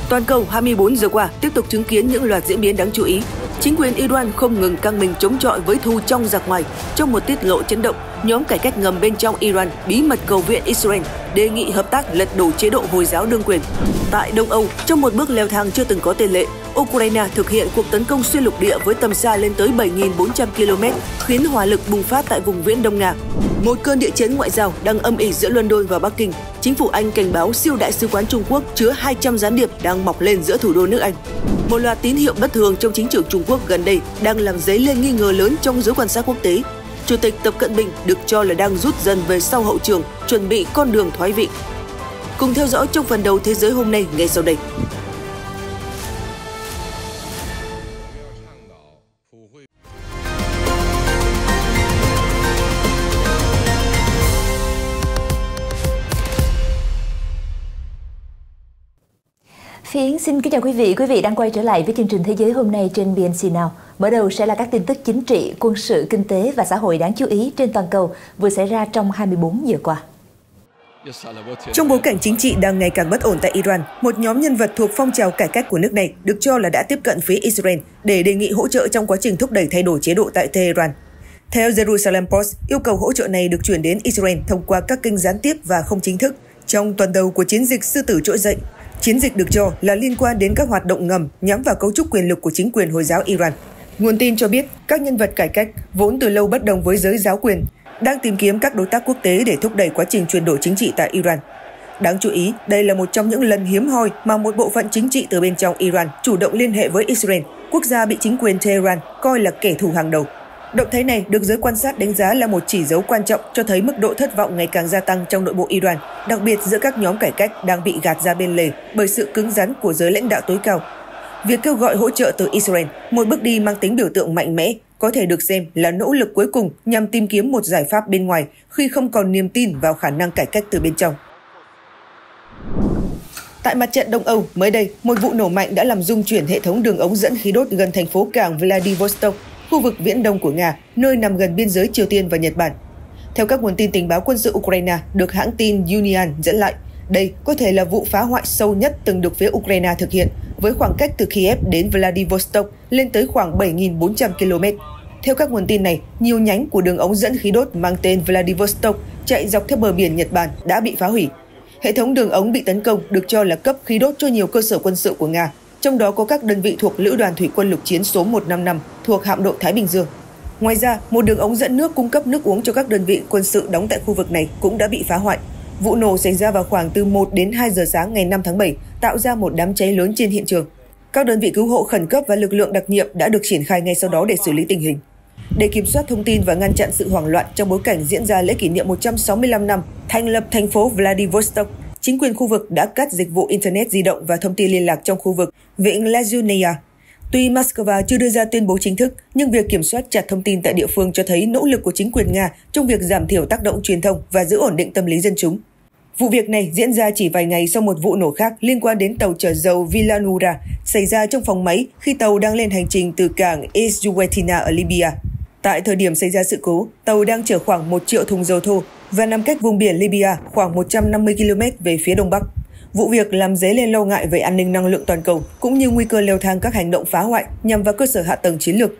Toàn cầu 24 giờ qua tiếp tục chứng kiến những loạt diễn biến đáng chú ý. Chính quyền Iran không ngừng căng mình chống chọi với thù trong giặc ngoài. Trong một tiết lộ chấn động, nhóm cải cách ngầm bên trong Iran bí mật cầu viện Israel đề nghị hợp tác lật đổ chế độ Hồi giáo đương quyền. Tại Đông Âu, trong một bước leo thang chưa từng có tiền lệ, Ukraine thực hiện cuộc tấn công xuyên lục địa với tầm xa lên tới 7.400 km, khiến hỏa lực bùng phát tại vùng viễn Đông Nga. Một cơn địa chấn ngoại giao đang âm ỉ giữa London và Bắc Kinh. Chính phủ Anh cảnh báo siêu đại sứ quán Trung Quốc chứa 200 gián điệp đang mọc lên giữa thủ đô nước Anh. Một loạt tín hiệu bất thường trong chính trường Trung Quốc gần đây đang làm dấy lên nghi ngờ lớn trong giới quan sát quốc tế. Chủ tịch Tập Cận Bình được cho là đang rút dần về sau hậu trường, chuẩn bị con đường thoái vị. Cùng theo dõi trong phần đầu Thế giới hôm nay ngay sau đây. Phiến xin kính chào quý vị đang quay trở lại với chương trình Thế giới hôm nay trên BNC Now. Mở đầu sẽ là các tin tức chính trị, quân sự, kinh tế và xã hội đáng chú ý trên toàn cầu vừa xảy ra trong 24 giờ qua. Trong bối cảnh chính trị đang ngày càng bất ổn tại Iran, một nhóm nhân vật thuộc phong trào cải cách của nước này được cho là đã tiếp cận phía Israel để đề nghị hỗ trợ trong quá trình thúc đẩy thay đổi chế độ tại Tehran. Theo Jerusalem Post, yêu cầu hỗ trợ này được chuyển đến Israel thông qua các kênh gián tiếp và không chính thức trong tuần đầu của chiến dịch Sư tử trỗi dậy. Chiến dịch được cho là liên quan đến các hoạt động ngầm nhắm vào cấu trúc quyền lực của chính quyền Hồi giáo Iran. Nguồn tin cho biết các nhân vật cải cách vốn từ lâu bất đồng với giới giáo quyền đang tìm kiếm các đối tác quốc tế để thúc đẩy quá trình chuyển đổi chính trị tại Iran. Đáng chú ý, đây là một trong những lần hiếm hoi mà một bộ phận chính trị từ bên trong Iran chủ động liên hệ với Israel, quốc gia bị chính quyền Tehran coi là kẻ thù hàng đầu. Động thái này được giới quan sát đánh giá là một chỉ dấu quan trọng cho thấy mức độ thất vọng ngày càng gia tăng trong nội bộ Iran, đặc biệt giữa các nhóm cải cách đang bị gạt ra bên lề bởi sự cứng rắn của giới lãnh đạo tối cao. Việc kêu gọi hỗ trợ từ Israel, một bước đi mang tính biểu tượng mạnh mẽ, có thể được xem là nỗ lực cuối cùng nhằm tìm kiếm một giải pháp bên ngoài khi không còn niềm tin vào khả năng cải cách từ bên trong. Tại mặt trận Đông Âu, mới đây, một vụ nổ mạnh đã làm rung chuyển hệ thống đường ống dẫn khí đốt gần thành phố cảng Vladivostok, khu vực viễn đông của Nga, nơi nằm gần biên giới Triều Tiên và Nhật Bản. Theo các nguồn tin tình báo quân sự Ukraine được hãng tin Unian dẫn lại, đây có thể là vụ phá hoại sâu nhất từng được phía Ukraine thực hiện, với khoảng cách từ Kiev đến Vladivostok lên tới khoảng 7.400 km. Theo các nguồn tin này, nhiều nhánh của đường ống dẫn khí đốt mang tên Vladivostok chạy dọc theo bờ biển Nhật Bản đã bị phá hủy. Hệ thống đường ống bị tấn công được cho là cấp khí đốt cho nhiều cơ sở quân sự của Nga, trong đó có các đơn vị thuộc Lữ đoàn Thủy quân lục chiến số 155 thuộc hạm đội Thái Bình Dương. Ngoài ra, một đường ống dẫn nước cung cấp nước uống cho các đơn vị quân sự đóng tại khu vực này cũng đã bị phá hoại. Vụ nổ xảy ra vào khoảng từ 1 đến 2 giờ sáng ngày 5 tháng 7, tạo ra một đám cháy lớn trên hiện trường. Các đơn vị cứu hộ khẩn cấp và lực lượng đặc nhiệm đã được triển khai ngay sau đó để xử lý tình hình. Để kiểm soát thông tin và ngăn chặn sự hoảng loạn trong bối cảnh diễn ra lễ kỷ niệm 165 năm thành lập thành phố Vladivostok, chính quyền khu vực đã cắt dịch vụ Internet di động và thông tin liên lạc trong khu vực vịnh Lazuneia. Tuy Moscow chưa đưa ra tuyên bố chính thức, nhưng việc kiểm soát chặt thông tin tại địa phương cho thấy nỗ lực của chính quyền Nga trong việc giảm thiểu tác động truyền thông và giữ ổn định tâm lý dân chúng. Vụ việc này diễn ra chỉ vài ngày sau một vụ nổ khác liên quan đến tàu chở dầu Vilanura xảy ra trong phòng máy khi tàu đang lên hành trình từ cảng Izjuetina ở Libya. Tại thời điểm xảy ra sự cố, tàu đang chở khoảng 1 triệu thùng dầu thô và nằm cách vùng biển Libya khoảng 150 km về phía đông bắc. Vụ việc làm dấy lên lo ngại về an ninh năng lượng toàn cầu cũng như nguy cơ leo thang các hành động phá hoại nhằm vào cơ sở hạ tầng chiến lược.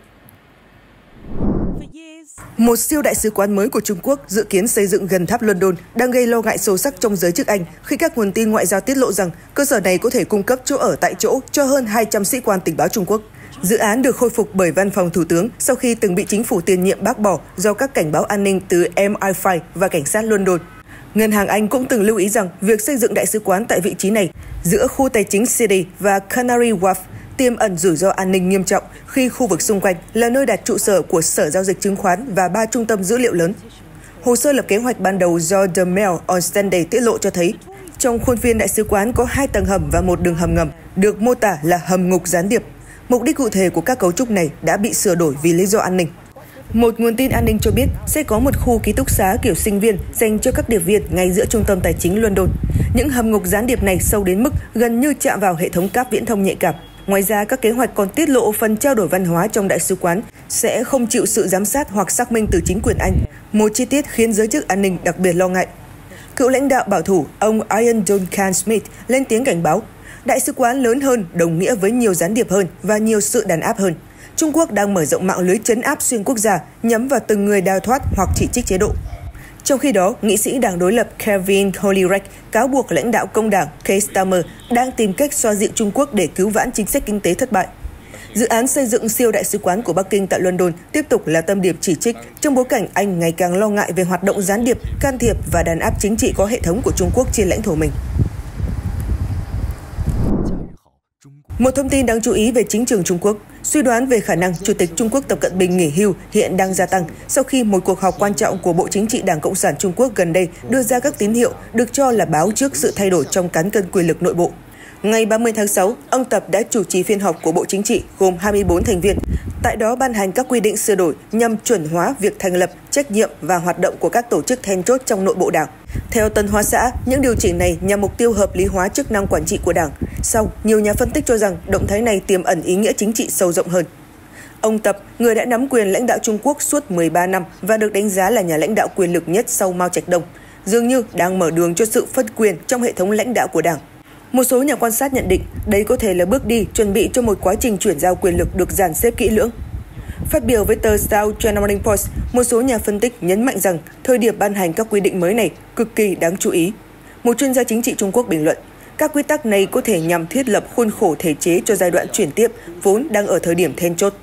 Một siêu đại sứ quán mới của Trung Quốc dự kiến xây dựng gần tháp London đang gây lo ngại sâu sắc trong giới chức Anh khi các nguồn tin ngoại giao tiết lộ rằng cơ sở này có thể cung cấp chỗ ở tại chỗ cho hơn 200 sĩ quan tình báo Trung Quốc. Dự án được khôi phục bởi văn phòng thủ tướng sau khi từng bị chính phủ tiền nhiệm bác bỏ do các cảnh báo an ninh từ MI5 và cảnh sát London. Ngân hàng Anh cũng từng lưu ý rằng việc xây dựng đại sứ quán tại vị trí này giữa khu tài chính City và Canary Wharf tiềm ẩn rủi ro an ninh nghiêm trọng khi khu vực xung quanh là nơi đặt trụ sở của Sở Giao dịch Chứng khoán và 3 trung tâm dữ liệu lớn. Hồ sơ lập kế hoạch ban đầu do The Mail on Sunday tiết lộ cho thấy, trong khuôn viên đại sứ quán có 2 tầng hầm và một đường hầm ngầm, được mô tả là hầm ngục gián điệp. Mục đích cụ thể của các cấu trúc này đã bị sửa đổi vì lý do an ninh. Một nguồn tin an ninh cho biết sẽ có một khu ký túc xá kiểu sinh viên dành cho các điệp viên ngay giữa trung tâm tài chính London. Những hầm ngục gián điệp này sâu đến mức gần như chạm vào hệ thống cáp viễn thông nhạy cảm. Ngoài ra, các kế hoạch còn tiết lộ phần trao đổi văn hóa trong đại sứ quán sẽ không chịu sự giám sát hoặc xác minh từ chính quyền Anh, một chi tiết khiến giới chức an ninh đặc biệt lo ngại. Cựu lãnh đạo bảo thủ, ông Ian Duncan Smith lên tiếng cảnh báo, Đại sứ quán lớn hơn đồng nghĩa với nhiều gián điệp hơn và nhiều sự đàn áp hơn. Trung Quốc đang mở rộng mạng lưới trấn áp xuyên quốc gia nhắm vào từng người đào thoát hoặc chỉ trích chế độ. Trong khi đó, nghị sĩ đảng đối lập Kevin Hollerich cáo buộc lãnh đạo công đảng Keir Starmer đang tìm cách xoa dịu Trung Quốc để cứu vãn chính sách kinh tế thất bại. Dự án xây dựng siêu đại sứ quán của Bắc Kinh tại London tiếp tục là tâm điểm chỉ trích trong bối cảnh Anh ngày càng lo ngại về hoạt động gián điệp, can thiệp và đàn áp chính trị có hệ thống của Trung Quốc trên lãnh thổ mình. Một thông tin đáng chú ý về chính trường Trung Quốc, suy đoán về khả năng Chủ tịch Trung Quốc Tập Cận Bình nghỉ hưu hiện đang gia tăng sau khi một cuộc họp quan trọng của Bộ Chính trị Đảng Cộng sản Trung Quốc gần đây đưa ra các tín hiệu được cho là báo trước sự thay đổi trong cán cân quyền lực nội bộ. Ngày 30 tháng 6, ông Tập đã chủ trì phiên họp của Bộ Chính trị gồm 24 thành viên. Tại đó ban hành các quy định sửa đổi nhằm chuẩn hóa việc thành lập, trách nhiệm và hoạt động của các tổ chức then chốt trong nội bộ Đảng. Theo Tân Hoa Xã, những điều chỉnh này nhằm mục tiêu hợp lý hóa chức năng quản trị của Đảng. Song, nhiều nhà phân tích cho rằng động thái này tiềm ẩn ý nghĩa chính trị sâu rộng hơn. Ông Tập, người đã nắm quyền lãnh đạo Trung Quốc suốt 13 năm và được đánh giá là nhà lãnh đạo quyền lực nhất sau Mao Trạch Đông, dường như đang mở đường cho sự phân quyền trong hệ thống lãnh đạo của Đảng. Một số nhà quan sát nhận định đây có thể là bước đi chuẩn bị cho một quá trình chuyển giao quyền lực được dàn xếp kỹ lưỡng. Phát biểu với tờ South China Morning Post, một số nhà phân tích nhấn mạnh rằng thời điểm ban hành các quy định mới này cực kỳ đáng chú ý. Một chuyên gia chính trị Trung Quốc bình luận, các quy tắc này có thể nhằm thiết lập khuôn khổ thể chế cho giai đoạn chuyển tiếp vốn đang ở thời điểm then chốt.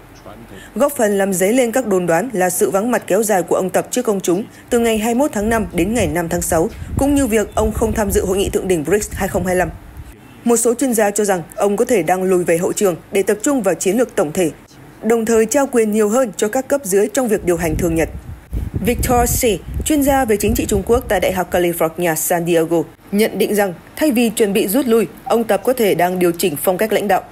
Góp phần làm dấy lên các đồn đoán là sự vắng mặt kéo dài của ông Tập trước công chúng từ ngày 21 tháng 5 đến ngày 5 tháng 6, cũng như việc ông không tham dự hội nghị thượng đỉnh BRICS 2025. Một số chuyên gia cho rằng ông có thể đang lùi về hậu trường để tập trung vào chiến lược tổng thể, đồng thời trao quyền nhiều hơn cho các cấp dưới trong việc điều hành thường nhật. Victor C., chuyên gia về chính trị Trung Quốc tại Đại học California San Diego, nhận định rằng thay vì chuẩn bị rút lui, ông Tập có thể đang điều chỉnh phong cách lãnh đạo.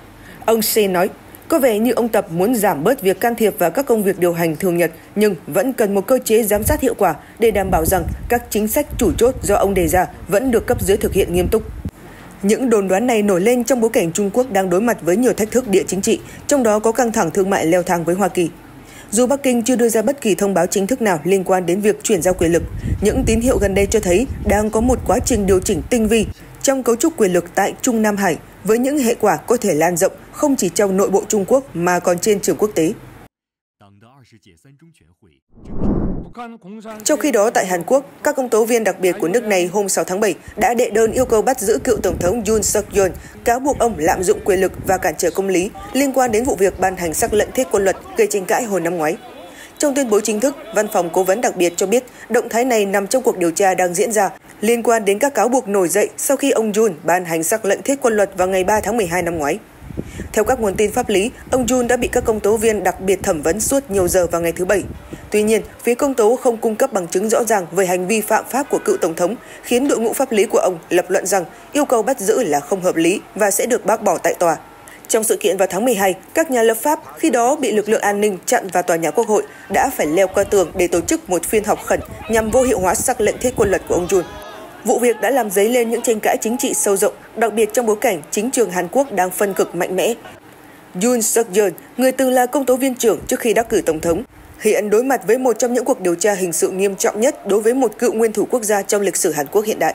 Ông C. nói, có vẻ như ông Tập muốn giảm bớt việc can thiệp vào các công việc điều hành thường nhật, nhưng vẫn cần một cơ chế giám sát hiệu quả để đảm bảo rằng các chính sách chủ chốt do ông đề ra vẫn được cấp dưới thực hiện nghiêm túc. Những đồn đoán này nổi lên trong bối cảnh Trung Quốc đang đối mặt với nhiều thách thức địa chính trị, trong đó có căng thẳng thương mại leo thang với Hoa Kỳ. Dù Bắc Kinh chưa đưa ra bất kỳ thông báo chính thức nào liên quan đến việc chuyển giao quyền lực, những tín hiệu gần đây cho thấy đang có một quá trình điều chỉnh tinh vi trong cấu trúc quyền lực tại Trung Nam Hải, với những hệ quả có thể lan rộng không chỉ trong nội bộ Trung Quốc mà còn trên trường quốc tế. Trong khi đó, tại Hàn Quốc, các công tố viên đặc biệt của nước này hôm 6 tháng 7 đã đệ đơn yêu cầu bắt giữ cựu Tổng thống Yoon Suk-yeol, cáo buộc ông lạm dụng quyền lực và cản trở công lý liên quan đến vụ việc ban hành sắc lệnh thiết quân luật gây tranh cãi hồi năm ngoái. Trong tuyên bố chính thức, Văn phòng Cố vấn đặc biệt cho biết động thái này nằm trong cuộc điều tra đang diễn ra liên quan đến các cáo buộc nổi dậy sau khi ông Yoon ban hành sắc lệnh thiết quân luật vào ngày 3 tháng 12 năm ngoái. Theo các nguồn tin pháp lý, ông Yoon đã bị các công tố viên đặc biệt thẩm vấn suốt nhiều giờ vào ngày thứ Bảy. Tuy nhiên, phía công tố không cung cấp bằng chứng rõ ràng về hành vi phạm pháp của cựu Tổng thống, khiến đội ngũ pháp lý của ông lập luận rằng yêu cầu bắt giữ là không hợp lý và sẽ được bác bỏ tại tòa. Trong sự kiện vào tháng 12, các nhà lập pháp khi đó bị lực lượng an ninh chặn vào tòa nhà Quốc hội đã phải leo qua tường để tổ chức một phiên họp khẩn nhằm vô hiệu hóa sắc lệnh thiết quân luật của ông Yoon. Vụ việc đã làm dấy lên những tranh cãi chính trị sâu rộng, đặc biệt trong bối cảnh chính trường Hàn Quốc đang phân cực mạnh mẽ. Yoon Suk-yeol, người từng là công tố viên trưởng trước khi đắc cử tổng thống, hiện đối mặt với một trong những cuộc điều tra hình sự nghiêm trọng nhất đối với một cựu nguyên thủ quốc gia trong lịch sử Hàn Quốc hiện đại.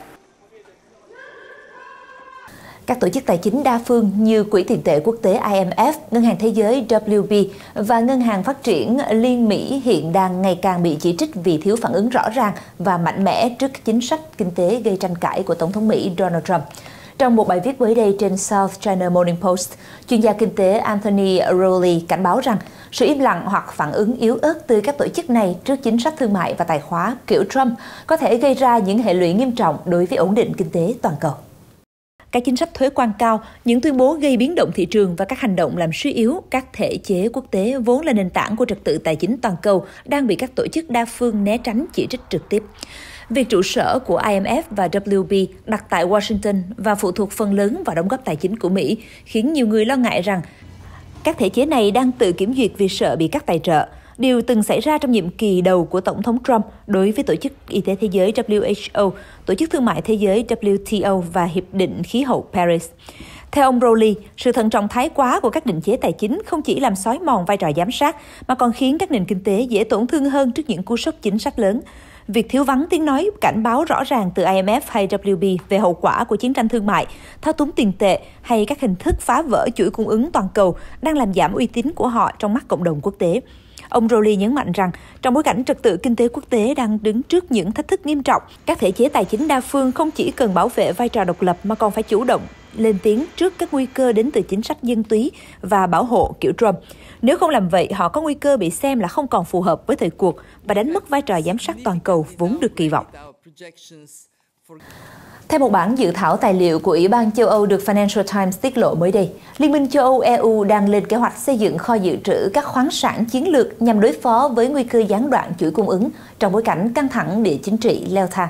Các tổ chức tài chính đa phương như Quỹ tiền tệ quốc tế IMF, Ngân hàng Thế giới WB và Ngân hàng Phát triển Liên Mỹ hiện đang ngày càng bị chỉ trích vì thiếu phản ứng rõ ràng và mạnh mẽ trước chính sách kinh tế gây tranh cãi của Tổng thống Mỹ Donald Trump. Trong một bài viết mới đây trên South China Morning Post, chuyên gia kinh tế Anthony Rowley cảnh báo rằng sự im lặng hoặc phản ứng yếu ớt từ các tổ chức này trước chính sách thương mại và tài khóa kiểu Trump có thể gây ra những hệ lụy nghiêm trọng đối với ổn định kinh tế toàn cầu. Các chính sách thuế quan cao, những tuyên bố gây biến động thị trường và các hành động làm suy yếu các thể chế quốc tế vốn là nền tảng của trật tự tài chính toàn cầu đang bị các tổ chức đa phương né tránh chỉ trích trực tiếp. Việc trụ sở của IMF và WB đặt tại Washington và phụ thuộc phần lớn vào đóng góp tài chính của Mỹ khiến nhiều người lo ngại rằng các thể chế này đang tự kiểm duyệt vì sợ bị cắt tài trợ. Điều từng xảy ra trong nhiệm kỳ đầu của Tổng thống Trump đối với Tổ chức Y tế Thế giới WHO, Tổ chức Thương mại Thế giới WTO và Hiệp định Khí hậu Paris. Theo ông Rowley, sự thận trọng thái quá của các định chế tài chính không chỉ làm xói mòn vai trò giám sát, mà còn khiến các nền kinh tế dễ tổn thương hơn trước những cú sốc chính sách lớn. việc thiếu vắng tiếng nói cảnh báo rõ ràng từ IMF hay WB về hậu quả của chiến tranh thương mại, thao túng tiền tệ hay các hình thức phá vỡ chuỗi cung ứng toàn cầu đang làm giảm uy tín của họ trong mắt cộng đồng quốc tế. Ông Rowley nhấn mạnh rằng, trong bối cảnh trật tự kinh tế quốc tế đang đứng trước những thách thức nghiêm trọng, các thể chế tài chính đa phương không chỉ cần bảo vệ vai trò độc lập mà còn phải chủ động lên tiếng trước các nguy cơ đến từ chính sách dân túy và bảo hộ kiểu Trump. Nếu không làm vậy, họ có nguy cơ bị xem là không còn phù hợp với thời cuộc và đánh mất vai trò giám sát toàn cầu vốn được kỳ vọng. Theo một bản dự thảo tài liệu của Ủy ban châu Âu được Financial Times tiết lộ mới đây, Liên minh châu Âu EU đang lên kế hoạch xây dựng kho dự trữ các khoáng sản chiến lược nhằm đối phó với nguy cơ gián đoạn chuỗi cung ứng trong bối cảnh căng thẳng địa chính trị leo thang.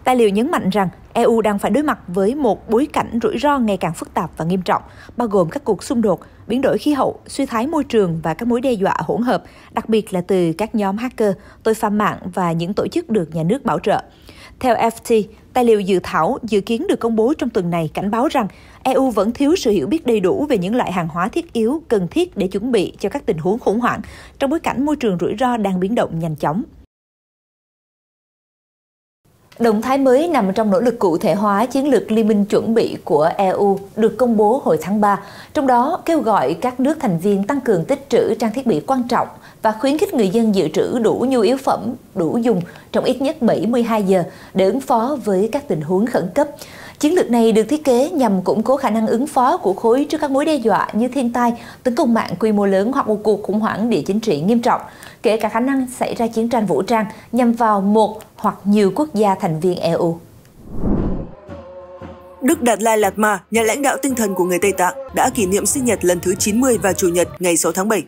Tài liệu nhấn mạnh rằng EU đang phải đối mặt với một bối cảnh rủi ro ngày càng phức tạp và nghiêm trọng, bao gồm các cuộc xung đột, biến đổi khí hậu, suy thoái môi trường và các mối đe dọa hỗn hợp, đặc biệt là từ các nhóm hacker, tội phạm mạng và những tổ chức được nhà nước bảo trợ. Theo FT, tài liệu dự thảo dự kiến được công bố trong tuần này cảnh báo rằng EU vẫn thiếu sự hiểu biết đầy đủ về những loại hàng hóa thiết yếu cần thiết để chuẩn bị cho các tình huống khủng hoảng trong bối cảnh môi trường rủi ro đang biến động nhanh chóng. Động thái mới nằm trong nỗ lực cụ thể hóa chiến lược liên minh chuẩn bị của EU được công bố hồi tháng 3, trong đó kêu gọi các nước thành viên tăng cường tích trữ trang thiết bị quan trọng và khuyến khích người dân dự trữ đủ nhu yếu phẩm, đủ dùng trong ít nhất 72 giờ để ứng phó với các tình huống khẩn cấp. Chiến lược này được thiết kế nhằm củng cố khả năng ứng phó của khối trước các mối đe dọa như thiên tai, tấn công mạng quy mô lớn hoặc một cuộc khủng hoảng địa chính trị nghiêm trọng, kể cả khả năng xảy ra chiến tranh vũ trang nhằm vào một hoặc nhiều quốc gia thành viên EU. Đức Đạt Lai Lạt Ma, nhà lãnh đạo tinh thần của người Tây Tạng, đã kỷ niệm sinh nhật lần thứ 90 vào Chủ nhật ngày 6 tháng 7.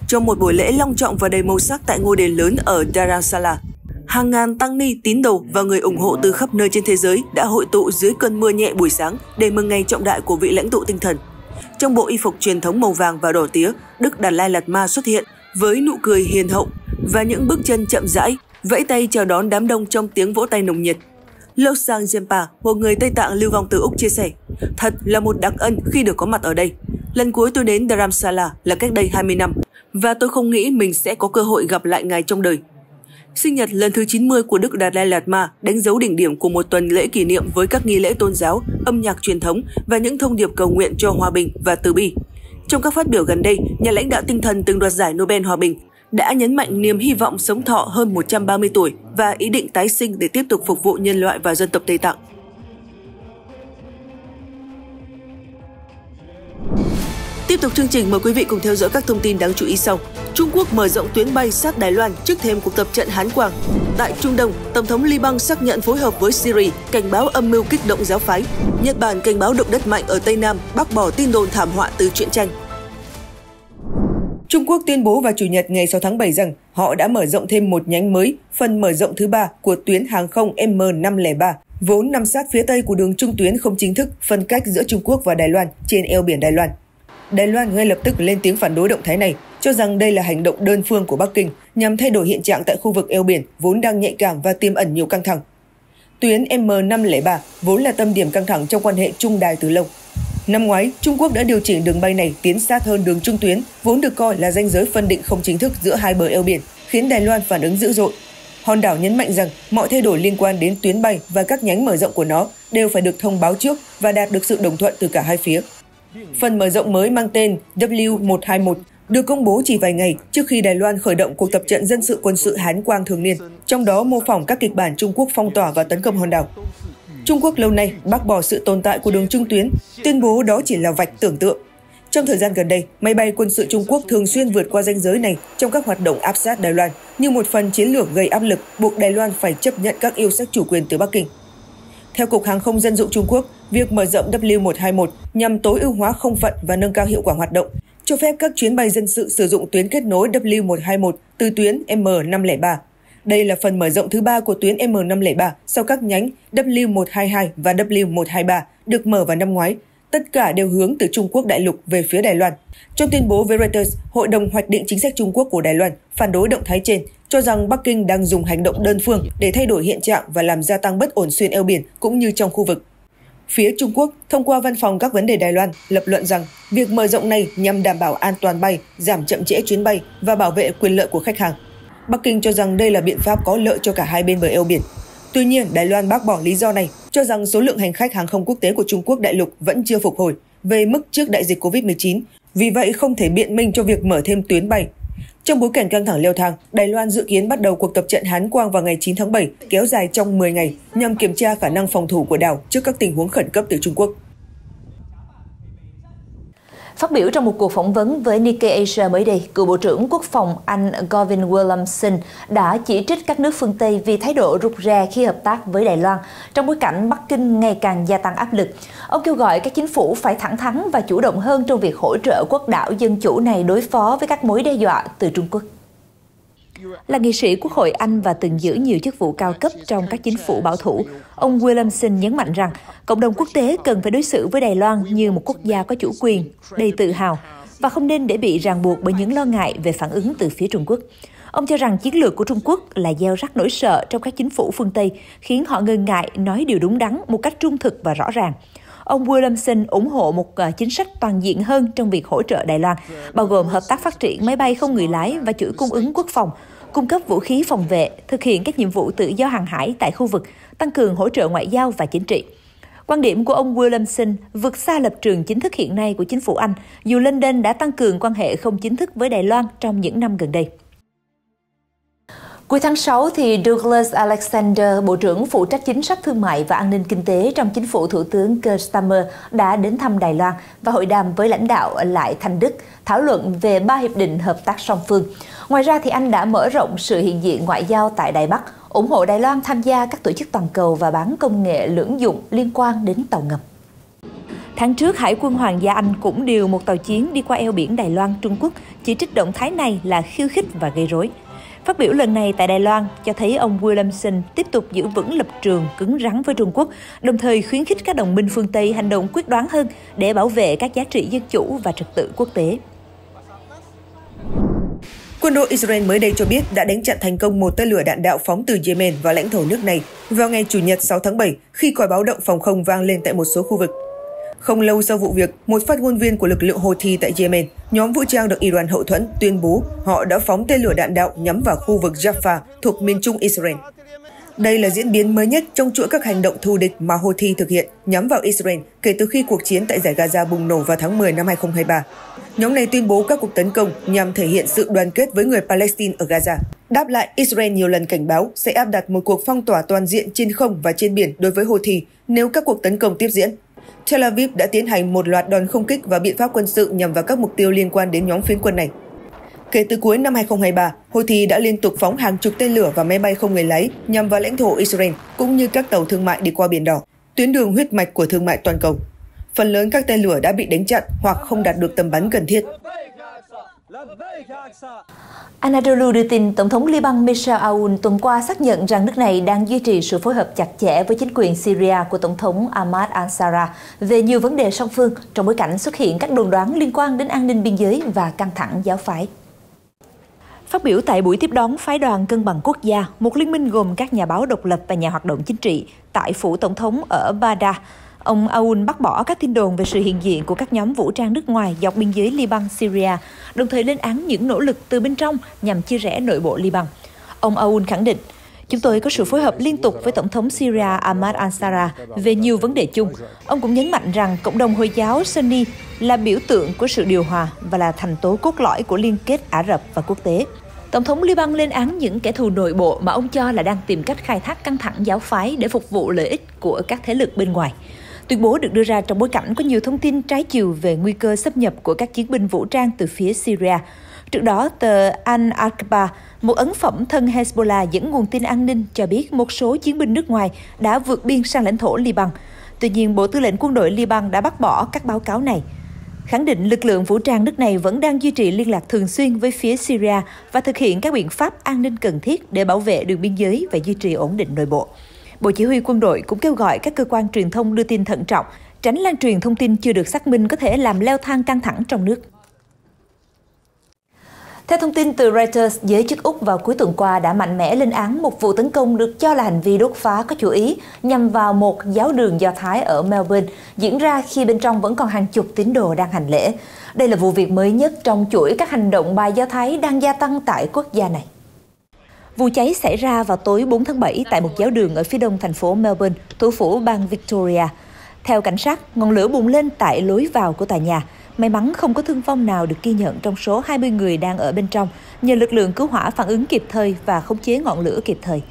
Trong một buổi lễ long trọng và đầy màu sắc tại ngôi đền lớn ở Dharamsala, hàng ngàn tăng ni, tín đồ và người ủng hộ từ khắp nơi trên thế giới đã hội tụ dưới cơn mưa nhẹ buổi sáng để mừng ngày trọng đại của vị lãnh tụ tinh thần. Trong bộ y phục truyền thống màu vàng và đỏ tía, Đức Đạt Lai Lạt Ma xuất hiện với nụ cười hiền hậu và những bước chân chậm rãi, vẫy tay chào đón đám đông trong tiếng vỗ tay nồng nhiệt. Losang Jempa, một người Tây Tạng lưu vong từ Úc chia sẻ, thật là một đặc ân khi được có mặt ở đây. Lần cuối tôi đến Dharamsala là cách đây 20 năm và tôi không nghĩ mình sẽ có cơ hội gặp lại ngài trong đời. Sinh nhật lần thứ 90 của Đức Đạt Lai Lạt Ma đánh dấu đỉnh điểm của một tuần lễ kỷ niệm với các nghi lễ tôn giáo, âm nhạc truyền thống và những thông điệp cầu nguyện cho hòa bình và từ bi. Trong các phát biểu gần đây, nhà lãnh đạo tinh thần từng đoạt giải Nobel Hòa bình đã nhấn mạnh niềm hy vọng sống thọ hơn 130 tuổi và ý định tái sinh để tiếp tục phục vụ nhân loại và dân tộc Tây Tạng. Tiếp tục chương trình, mời quý vị cùng theo dõi các thông tin đáng chú ý sau. Trung Quốc mở rộng tuyến bay sát Đài Loan trước thêm cuộc tập trận Hán Quang. Tại Trung Đông, Tổng thống Liban xác nhận phối hợp với Syria cảnh báo âm mưu kích động giáo phái. Nhật Bản cảnh báo động đất mạnh ở Tây Nam, bác bỏ tin đồn thảm họa từ truyện tranh. Trung Quốc tuyên bố vào Chủ nhật ngày 6 tháng 7 rằng họ đã mở rộng thêm một nhánh mới, phần mở rộng thứ 3 của tuyến hàng không M503, vốn nằm sát phía tây của đường trung tuyến không chính thức phân cách giữa Trung Quốc và Đài Loan trên eo biển Đài Loan. Đài Loan ngay lập tức lên tiếng phản đối động thái này, cho rằng đây là hành động đơn phương của Bắc Kinh nhằm thay đổi hiện trạng tại khu vực eo biển vốn đang nhạy cảm và tiềm ẩn nhiều căng thẳng. Tuyến M503 vốn là tâm điểm căng thẳng trong quan hệ Trung Đài từ lâu. Năm ngoái, Trung Quốc đã điều chỉnh đường bay này tiến sát hơn đường trung tuyến, vốn được coi là ranh giới phân định không chính thức giữa hai bờ eo biển, khiến Đài Loan phản ứng dữ dội. Hòn đảo nhấn mạnh rằng mọi thay đổi liên quan đến tuyến bay và các nhánh mở rộng của nó đều phải được thông báo trước và đạt được sự đồng thuận từ cả hai phía. Phần mở rộng mới mang tên W121 được công bố chỉ vài ngày trước khi Đài Loan khởi động cuộc tập trận dân sự quân sự Hán Quang thường niên, trong đó mô phỏng các kịch bản Trung Quốc phong tỏa và tấn công hòn đảo. Trung Quốc lâu nay bác bỏ sự tồn tại của đường trung tuyến, tuyên bố đó chỉ là vạch tưởng tượng. Trong thời gian gần đây, máy bay quân sự Trung Quốc thường xuyên vượt qua ranh giới này trong các hoạt động áp sát Đài Loan, như một phần chiến lược gây áp lực buộc Đài Loan phải chấp nhận các yêu sách chủ quyền từ Bắc Kinh. Theo Cục Hàng không Dân dụng Trung Quốc, việc mở rộng W121 nhằm tối ưu hóa không phận và nâng cao hiệu quả hoạt động, cho phép các chuyến bay dân sự sử dụng tuyến kết nối W121 từ tuyến M503. Đây là phần mở rộng thứ 3 của tuyến M503 sau các nhánh W122 và W123 được mở vào năm ngoái. Tất cả đều hướng từ Trung Quốc đại lục về phía Đài Loan. Trong tuyên bố với Reuters, Hội đồng Hoạch định Chính sách Trung Quốc của Đài Loan phản đối động thái trên, cho rằng Bắc Kinh đang dùng hành động đơn phương để thay đổi hiện trạng và làm gia tăng bất ổn xuyên eo biển cũng như trong khu vực. Phía Trung Quốc, thông qua Văn phòng các vấn đề Đài Loan, lập luận rằng việc mở rộng này nhằm đảm bảo an toàn bay, giảm chậm trễ chuyến bay và bảo vệ quyền lợi của khách hàng. Bắc Kinh cho rằng đây là biện pháp có lợi cho cả hai bên bờ eo biển. Tuy nhiên, Đài Loan bác bỏ lý do này, cho rằng số lượng hành khách hàng không quốc tế của Trung Quốc đại lục vẫn chưa phục hồi về mức trước đại dịch Covid-19, vì vậy không thể biện minh cho việc mở thêm tuyến bay. Trong bối cảnh căng thẳng leo thang, Đài Loan dự kiến bắt đầu cuộc tập trận Hán Quang vào ngày 9 tháng 7, kéo dài trong 10 ngày, nhằm kiểm tra khả năng phòng thủ của đảo trước các tình huống khẩn cấp từ Trung Quốc. Phát biểu trong một cuộc phỏng vấn với Nikkei Asia mới đây, cựu Bộ trưởng Quốc phòng Anh Gavin Williamson đã chỉ trích các nước phương Tây vì thái độ rụt rè khi hợp tác với Đài Loan, trong bối cảnh Bắc Kinh ngày càng gia tăng áp lực. Ông kêu gọi các chính phủ phải thẳng thắn và chủ động hơn trong việc hỗ trợ quốc đảo dân chủ này đối phó với các mối đe dọa từ Trung Quốc. Là nghị sĩ Quốc hội Anh và từng giữ nhiều chức vụ cao cấp trong các chính phủ bảo thủ, ông Williamson nhấn mạnh rằng cộng đồng quốc tế cần phải đối xử với Đài Loan như một quốc gia có chủ quyền, đầy tự hào, và không nên để bị ràng buộc bởi những lo ngại về phản ứng từ phía Trung Quốc. Ông cho rằng chiến lược của Trung Quốc là gieo rắc nỗi sợ trong các chính phủ phương Tây, khiến họ ngần ngại nói điều đúng đắn một cách trung thực và rõ ràng. Ông Williamson ủng hộ một chính sách toàn diện hơn trong việc hỗ trợ Đài Loan, bao gồm hợp tác phát triển máy bay không người lái và chuỗi cung ứng quốc phòng, cung cấp vũ khí phòng vệ, thực hiện các nhiệm vụ tự do hàng hải tại khu vực, tăng cường hỗ trợ ngoại giao và chính trị. Quan điểm của ông Williamson vượt xa lập trường chính thức hiện nay của chính phủ Anh, dù London đã tăng cường quan hệ không chính thức với Đài Loan trong những năm gần đây. Cuối tháng 6, Douglas Alexander, Bộ trưởng phụ trách chính sách thương mại và an ninh kinh tế trong chính phủ Thủ tướng Keir Starmer, đã đến thăm Đài Loan và hội đàm với lãnh đạo Lại Thanh Đức, thảo luận về 3 hiệp định hợp tác song phương. Ngoài ra, anh đã mở rộng sự hiện diện ngoại giao tại Đài Bắc, ủng hộ Đài Loan tham gia các tổ chức toàn cầu và bán công nghệ lưỡng dụng liên quan đến tàu ngầm. Tháng trước, Hải quân Hoàng gia Anh cũng điều một tàu chiến đi qua eo biển Đài Loan, Trung Quốc, chỉ trích động thái này là khiêu khích và gây rối. Phát biểu lần này tại Đài Loan cho thấy ông Williamson tiếp tục giữ vững lập trường cứng rắn với Trung Quốc, đồng thời khuyến khích các đồng minh phương Tây hành động quyết đoán hơn để bảo vệ các giá trị dân chủ và trật tự quốc tế. Quân đội Israel mới đây cho biết đã đánh chặn thành công một tên lửa đạn đạo phóng từ Yemen vào lãnh thổ nước này vào ngày Chủ nhật 6 tháng 7 khi còi báo động phòng không vang lên tại một số khu vực. Không lâu sau vụ việc, một phát ngôn viên của lực lượng Houthi tại Yemen, nhóm vũ trang được Iran hậu thuẫn, tuyên bố họ đã phóng tên lửa đạn đạo nhắm vào khu vực Jaffa thuộc miền trung Israel. Đây là diễn biến mới nhất trong chuỗi các hành động thù địch mà Houthi thực hiện nhắm vào Israel kể từ khi cuộc chiến tại Dải Gaza bùng nổ vào tháng 10 năm 2023. Nhóm này tuyên bố các cuộc tấn công nhằm thể hiện sự đoàn kết với người Palestine ở Gaza. Đáp lại, Israel nhiều lần cảnh báo sẽ áp đặt một cuộc phong tỏa toàn diện trên không và trên biển đối với Houthi nếu các cuộc tấn công tiếp diễn. Tel Aviv đã tiến hành một loạt đòn không kích và biện pháp quân sự nhằm vào các mục tiêu liên quan đến nhóm phiến quân này. Kể từ cuối năm 2023, Houthi đã liên tục phóng hàng chục tên lửa và máy bay không người lái nhằm vào lãnh thổ Israel cũng như các tàu thương mại đi qua Biển Đỏ, tuyến đường huyết mạch của thương mại toàn cầu. Phần lớn các tên lửa đã bị đánh chặn hoặc không đạt được tầm bắn cần thiết. Anadolu đưa tin Tổng thống Liban Michel Aoun tuần qua xác nhận rằng nước này đang duy trì sự phối hợp chặt chẽ với chính quyền Syria của Tổng thống Ahmad al-Shara về nhiều vấn đề song phương trong bối cảnh xuất hiện các đồn đoán liên quan đến an ninh biên giới và căng thẳng giáo phái. Phát biểu tại buổi tiếp đón phái đoàn cân bằng quốc gia, một liên minh gồm các nhà báo độc lập và nhà hoạt động chính trị tại phủ Tổng thống ở Baghdad, ông Aoun bác bỏ các tin đồn về sự hiện diện của các nhóm vũ trang nước ngoài dọc biên giới Liban-Syria, đồng thời lên án những nỗ lực từ bên trong nhằm chia rẽ nội bộ Liban. Ông Aoun khẳng định, chúng tôi có sự phối hợp liên tục với Tổng thống Syria Ahmad al-Shara về nhiều vấn đề chung. Ông cũng nhấn mạnh rằng cộng đồng Hồi giáo Sunni là biểu tượng của sự điều hòa và là thành tố cốt lõi của liên kết Ả Rập và quốc tế. Tổng thống Liban lên án những kẻ thù nội bộ mà ông cho là đang tìm cách khai thác căng thẳng giáo phái để phục vụ lợi ích của các thế lực bên ngoài. Tuyên bố được đưa ra trong bối cảnh có nhiều thông tin trái chiều về nguy cơ xâm nhập của các chiến binh vũ trang từ phía Syria. Trước đó, tờ Al-Aqaba, một ấn phẩm thân Hezbollah dẫn nguồn tin an ninh cho biết một số chiến binh nước ngoài đã vượt biên sang lãnh thổ Liban. Tuy nhiên, Bộ Tư lệnh Quân đội Liban đã bác bỏ các báo cáo này, khẳng định lực lượng vũ trang nước này vẫn đang duy trì liên lạc thường xuyên với phía Syria và thực hiện các biện pháp an ninh cần thiết để bảo vệ đường biên giới và duy trì ổn định nội bộ. Bộ Chỉ huy Quân đội cũng kêu gọi các cơ quan truyền thông đưa tin thận trọng, tránh lan truyền thông tin chưa được xác minh có thể làm leo thang căng thẳng trong nước. Theo thông tin từ Reuters, giới chức Úc vào cuối tuần qua đã mạnh mẽ lên án một vụ tấn công được cho là hành vi đốt phá có chủ ý nhằm vào một giáo đường Do Thái ở Melbourne, diễn ra khi bên trong vẫn còn hàng chục tín đồ đang hành lễ. Đây là vụ việc mới nhất trong chuỗi các hành động bài Do Thái đang gia tăng tại quốc gia này. Vụ cháy xảy ra vào tối 4 tháng 7 tại một giáo đường ở phía đông thành phố Melbourne, thủ phủ bang Victoria. Theo cảnh sát, ngọn lửa bùng lên tại lối vào của tòa nhà. May mắn không có thương vong nào được ghi nhận trong số 20 người đang ở bên trong, nhờ lực lượng cứu hỏa phản ứng kịp thời và khống chế ngọn lửa kịp thời.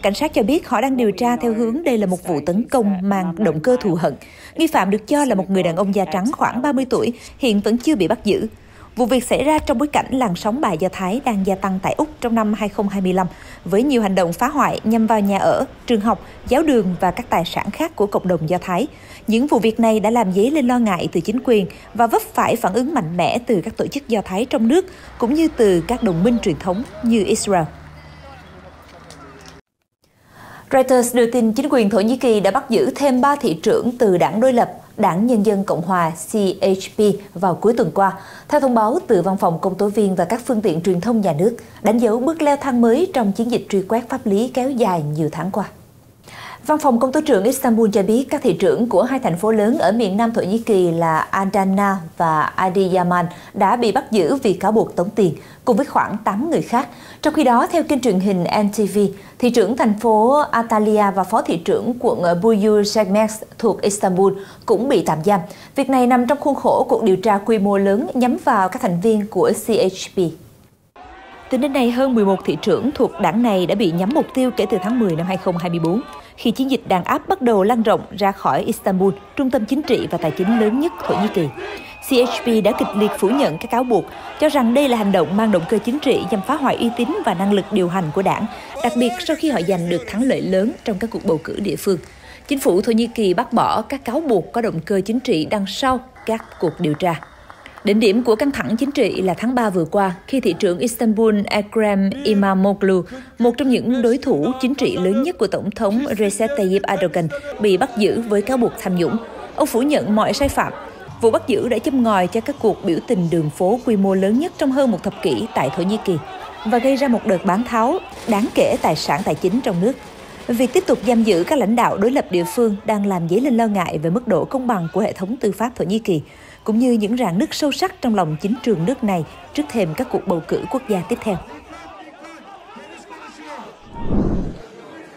Cảnh sát cho biết họ đang điều tra theo hướng đây là một vụ tấn công mang động cơ thù hận. Nghi phạm được cho là một người đàn ông da trắng khoảng 30 tuổi, hiện vẫn chưa bị bắt giữ. Vụ việc xảy ra trong bối cảnh làn sóng bài Do Thái đang gia tăng tại Úc trong năm 2025, với nhiều hành động phá hoại nhằm vào nhà ở, trường học, giáo đường và các tài sản khác của cộng đồng Do Thái. Những vụ việc này đã làm dấy lên lo ngại từ chính quyền và vấp phải phản ứng mạnh mẽ từ các tổ chức Do Thái trong nước, cũng như từ các đồng minh truyền thống như Israel. Reuters đưa tin chính quyền Thổ Nhĩ Kỳ đã bắt giữ thêm 3 thị trưởng từ đảng đối lập, Đảng Nhân dân Cộng hòa CHP vào cuối tuần qua, theo thông báo từ Văn phòng Công tố viên và các phương tiện truyền thông nhà nước, đánh dấu bước leo thang mới trong chiến dịch truy quét pháp lý kéo dài nhiều tháng qua. Văn phòng Công tố trưởng Istanbul cho biết các thị trưởng của hai thành phố lớn ở miền Nam Thổ Nhĩ Kỳ là Adana và Adıyaman đã bị bắt giữ vì cáo buộc tống tiền, cùng với khoảng 8 người khác. Trong khi đó, theo kênh truyền hình NTV, thị trưởng thành phố Antalya và phó thị trưởng quận Buyukşehir thuộc Istanbul cũng bị tạm giam. Việc này nằm trong khuôn khổ cuộc điều tra quy mô lớn nhắm vào các thành viên của CHP. Tính đến nay, hơn 11 thị trưởng thuộc đảng này đã bị nhắm mục tiêu kể từ tháng 10 năm 2024, khi chiến dịch đàn áp bắt đầu lan rộng ra khỏi Istanbul, trung tâm chính trị và tài chính lớn nhất Thổ Nhĩ Kỳ. CHP đã kịch liệt phủ nhận các cáo buộc, cho rằng đây là hành động mang động cơ chính trị nhằm phá hoại uy tín và năng lực điều hành của đảng, đặc biệt sau khi họ giành được thắng lợi lớn trong các cuộc bầu cử địa phương. Chính phủ Thổ Nhĩ Kỳ bác bỏ các cáo buộc có động cơ chính trị đằng sau các cuộc điều tra. Đỉnh điểm của căng thẳng chính trị là tháng 3 vừa qua, khi thị trưởng Istanbul Ekrem İmamoğlu, một trong những đối thủ chính trị lớn nhất của Tổng thống Recep Tayyip Erdogan, bị bắt giữ với cáo buộc tham nhũng. Ông phủ nhận mọi sai phạm. Vụ bắt giữ đã châm ngòi cho các cuộc biểu tình đường phố quy mô lớn nhất trong hơn một thập kỷ tại Thổ Nhĩ Kỳ và gây ra một đợt bán tháo đáng kể tài sản tài chính trong nước. Việc tiếp tục giam giữ các lãnh đạo đối lập địa phương đang làm dấy lên lo ngại về mức độ công bằng của hệ thống tư pháp Thổ Nhĩ Kỳ, cũng như những rạn nứt sâu sắc trong lòng chính trường nước này trước thềm các cuộc bầu cử quốc gia tiếp theo.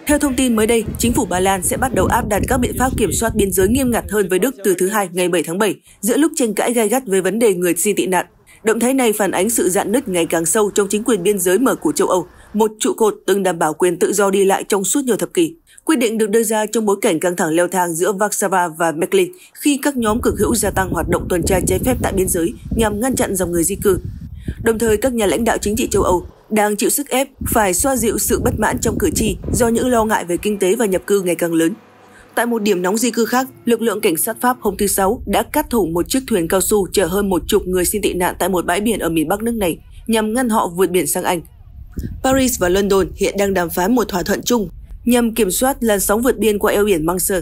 Theo thông tin mới đây, chính phủ Ba Lan sẽ bắt đầu áp đặt các biện pháp kiểm soát biên giới nghiêm ngặt hơn với Đức từ thứ Hai ngày 7 tháng 7, giữa lúc tranh cãi gay gắt về vấn đề người xin tị nạn. Động thái này phản ánh sự rạn nứt ngày càng sâu trong chính quyền biên giới mở của châu Âu, một trụ cột từng đảm bảo quyền tự do đi lại trong suốt nhiều thập kỷ. Quyết định được đưa ra trong bối cảnh căng thẳng leo thang giữa Warsaw và Berlin khi các nhóm cực hữu gia tăng hoạt động tuần tra trái phép tại biên giới nhằm ngăn chặn dòng người di cư. Đồng thời, các nhà lãnh đạo chính trị châu Âu đang chịu sức ép phải xoa dịu sự bất mãn trong cử tri do những lo ngại về kinh tế và nhập cư ngày càng lớn. Tại một điểm nóng di cư khác, lực lượng cảnh sát Pháp hôm thứ Sáu đã cắt thủng một chiếc thuyền cao su chở hơn 10 người xin tị nạn tại một bãi biển ở miền Bắc nước này nhằm ngăn họ vượt biển sang Anh. Paris và London hiện đang đàm phán một thỏa thuận chung nhằm kiểm soát làn sóng vượt biên qua eo biển Manche.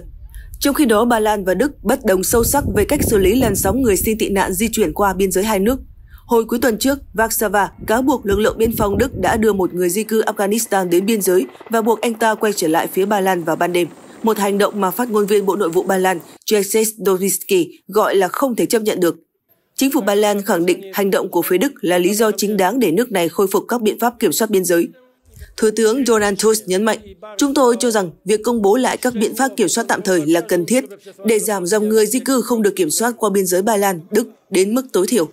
Trong khi đó, Ba Lan và Đức bất đồng sâu sắc về cách xử lý làn sóng người xin tị nạn di chuyển qua biên giới hai nước. Hồi cuối tuần trước, Warsaw cáo buộc lực lượng biên phòng Đức đã đưa một người di cư Afghanistan đến biên giới và buộc anh ta quay trở lại phía Ba Lan vào ban đêm. Một hành động mà phát ngôn viên Bộ Nội vụ Ba Lan Jacek Dowicki gọi là không thể chấp nhận được. Chính phủ Ba Lan khẳng định hành động của phía Đức là lý do chính đáng để nước này khôi phục các biện pháp kiểm soát biên giới. Thủ tướng Donald Tusk nhấn mạnh, chúng tôi cho rằng việc công bố lại các biện pháp kiểm soát tạm thời là cần thiết để giảm dòng người di cư không được kiểm soát qua biên giới Ba Lan, Đức đến mức tối thiểu.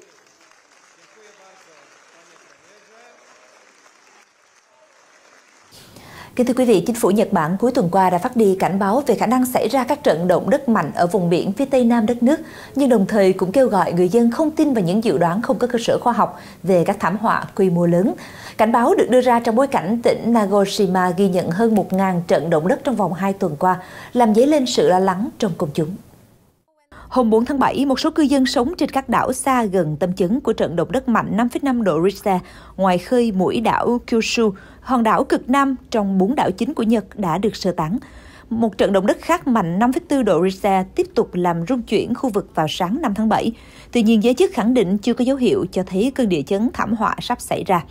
Kính thưa quý vị, chính phủ Nhật Bản cuối tuần qua đã phát đi cảnh báo về khả năng xảy ra các trận động đất mạnh ở vùng biển phía tây nam đất nước, nhưng đồng thời cũng kêu gọi người dân không tin vào những dự đoán không có cơ sở khoa học về các thảm họa quy mô lớn. Cảnh báo được đưa ra trong bối cảnh tỉnh Nagoshima ghi nhận hơn 1.000 trận động đất trong vòng 2 tuần qua, làm dấy lên sự lo lắng trong công chúng. Hôm 4 tháng 7, một số cư dân sống trên các đảo xa gần tâm chấn của trận động đất mạnh 5,5 độ Richter ngoài khơi mũi đảo Kyushu, hòn đảo cực nam trong 4 đảo chính của Nhật đã được sơ tán. Một trận động đất khác mạnh 5,4 độ Richter tiếp tục làm rung chuyển khu vực vào sáng 5 tháng 7. Tuy nhiên, giới chức khẳng định chưa có dấu hiệu cho thấy cơn địa chấn thảm họa sắp xảy ra.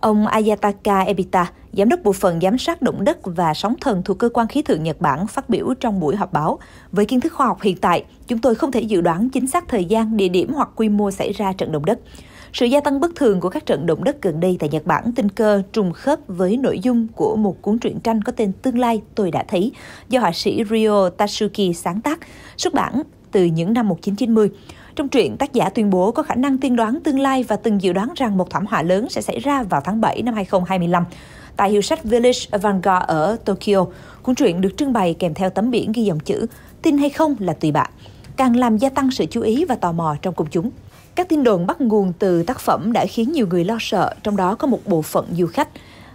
Ông Ayataka Ebita, giám đốc bộ phận giám sát động đất và sóng thần thuộc cơ quan khí tượng Nhật Bản, phát biểu trong buổi họp báo: với kiến thức khoa học hiện tại, chúng tôi không thể dự đoán chính xác thời gian, địa điểm hoặc quy mô xảy ra trận động đất. Sự gia tăng bất thường của các trận động đất gần đây tại Nhật Bản tình cờ trùng khớp với nội dung của một cuốn truyện tranh có tên Tương lai tôi đã thấy do họa sĩ Ryo Tatsuki sáng tác, xuất bản từ những năm 1990. Trong truyện, tác giả tuyên bố có khả năng tiên đoán tương lai và từng dự đoán rằng một thảm họa lớn sẽ xảy ra vào tháng 7 năm 2025. Tại hiệu sách Village Vanguard ở Tokyo, cuốn truyện được trưng bày kèm theo tấm biển ghi dòng chữ "Tin hay không là tùy bạn", càng làm gia tăng sự chú ý và tò mò trong công chúng. Các tin đồn bắt nguồn từ tác phẩm đã khiến nhiều người lo sợ, trong đó có một bộ phận du khách.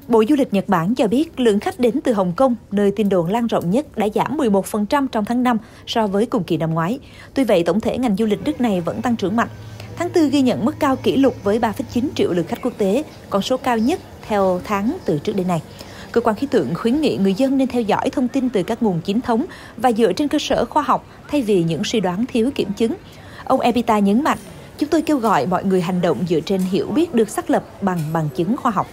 Bộ Du lịch Nhật Bản cho biết lượng khách đến từ Hồng Kông, nơi tin đồn lan rộng nhất, đã giảm 11% trong tháng 5 so với cùng kỳ năm ngoái. Tuy vậy, tổng thể ngành du lịch nước này vẫn tăng trưởng mạnh. Tháng 4 ghi nhận mức cao kỷ lục với 3,9 triệu lượt khách quốc tế, con số cao nhất theo tháng từ trước đến nay. Cơ quan khí tượng khuyến nghị người dân nên theo dõi thông tin từ các nguồn chính thống và dựa trên cơ sở khoa học thay vì những suy đoán thiếu kiểm chứng. Ông Ebita nhấn mạnh, chúng tôi kêu gọi mọi người hành động dựa trên hiểu biết được xác lập bằng bằng chứng khoa học.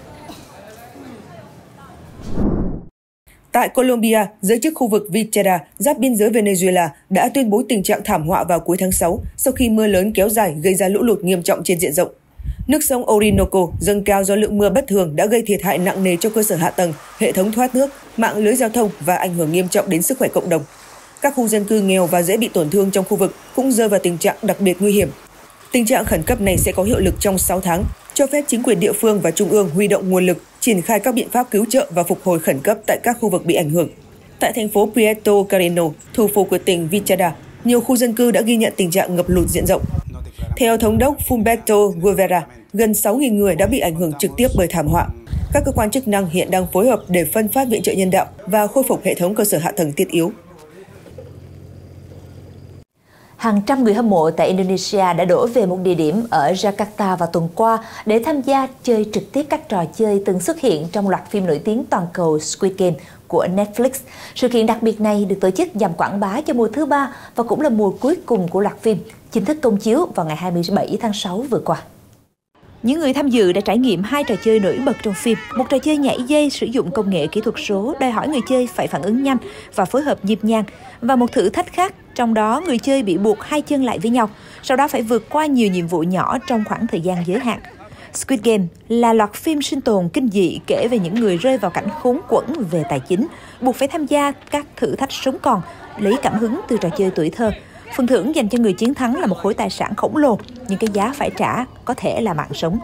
Tại Colombia, giới chức khu vực Vichada, giáp biên giới Venezuela, đã tuyên bố tình trạng thảm họa vào cuối tháng 6 sau khi mưa lớn kéo dài gây ra lũ lụt nghiêm trọng trên diện rộng. Nước sông Orinoco dâng cao do lượng mưa bất thường đã gây thiệt hại nặng nề cho cơ sở hạ tầng, hệ thống thoát nước, mạng lưới giao thông và ảnh hưởng nghiêm trọng đến sức khỏe cộng đồng. Các khu dân cư nghèo và dễ bị tổn thương trong khu vực cũng rơi vào tình trạng đặc biệt nguy hiểm. Tình trạng khẩn cấp này sẽ có hiệu lực trong 6 tháng, cho phép chính quyền địa phương và trung ương huy động nguồn lực, triển khai các biện pháp cứu trợ và phục hồi khẩn cấp tại các khu vực bị ảnh hưởng. Tại thành phố Puerto Carreno, thủ phủ của tỉnh Vichada, nhiều khu dân cư đã ghi nhận tình trạng ngập lụt diện rộng. Theo thống đốc Humberto Guevara, gần 6.000 người đã bị ảnh hưởng trực tiếp bởi thảm họa. Các cơ quan chức năng hiện đang phối hợp để phân phát viện trợ nhân đạo và khôi phục hệ thống cơ sở hạ tầng thiết yếu. Hàng trăm người hâm mộ tại Indonesia đã đổ về một địa điểm ở Jakarta vào tuần qua để tham gia chơi trực tiếp các trò chơi từng xuất hiện trong loạt phim nổi tiếng toàn cầu Squid Game của Netflix. Sự kiện đặc biệt này được tổ chức nhằm quảng bá cho mùa thứ 3 và cũng là mùa cuối cùng của loạt phim, chính thức công chiếu vào ngày 27 tháng 6 vừa qua. Những người tham dự đã trải nghiệm 2 trò chơi nổi bật trong phim. Một trò chơi nhảy dây sử dụng công nghệ kỹ thuật số đòi hỏi người chơi phải phản ứng nhanh và phối hợp nhịp nhàng. Và một thử thách khác, trong đó người chơi bị buộc 2 chân lại với nhau, sau đó phải vượt qua nhiều nhiệm vụ nhỏ trong khoảng thời gian giới hạn. Squid Game là loạt phim sinh tồn kinh dị kể về những người rơi vào cảnh khốn quẫn về tài chính, buộc phải tham gia các thử thách sống còn, lấy cảm hứng từ trò chơi tuổi thơ. Phần thưởng dành cho người chiến thắng là một khối tài sản khổng lồ, nhưng cái giá phải trả có thể là mạng sống.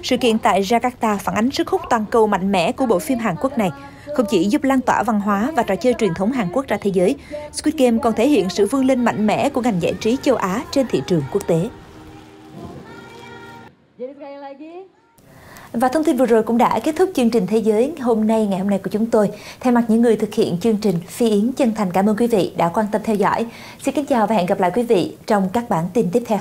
Sự kiện tại Jakarta phản ánh sức hút toàn cầu mạnh mẽ của bộ phim Hàn Quốc này. Không chỉ giúp lan tỏa văn hóa và trò chơi truyền thống Hàn Quốc ra thế giới, Squid Game còn thể hiện sự vươn lên mạnh mẽ của ngành giải trí châu Á trên thị trường quốc tế. Và thông tin vừa rồi cũng đã kết thúc chương trình Thế giới ngày hôm nay của chúng tôi. Thay mặt những người thực hiện chương trình, Phi Yến chân thành cảm ơn quý vị đã quan tâm theo dõi. Xin kính chào và hẹn gặp lại quý vị trong các bản tin tiếp theo.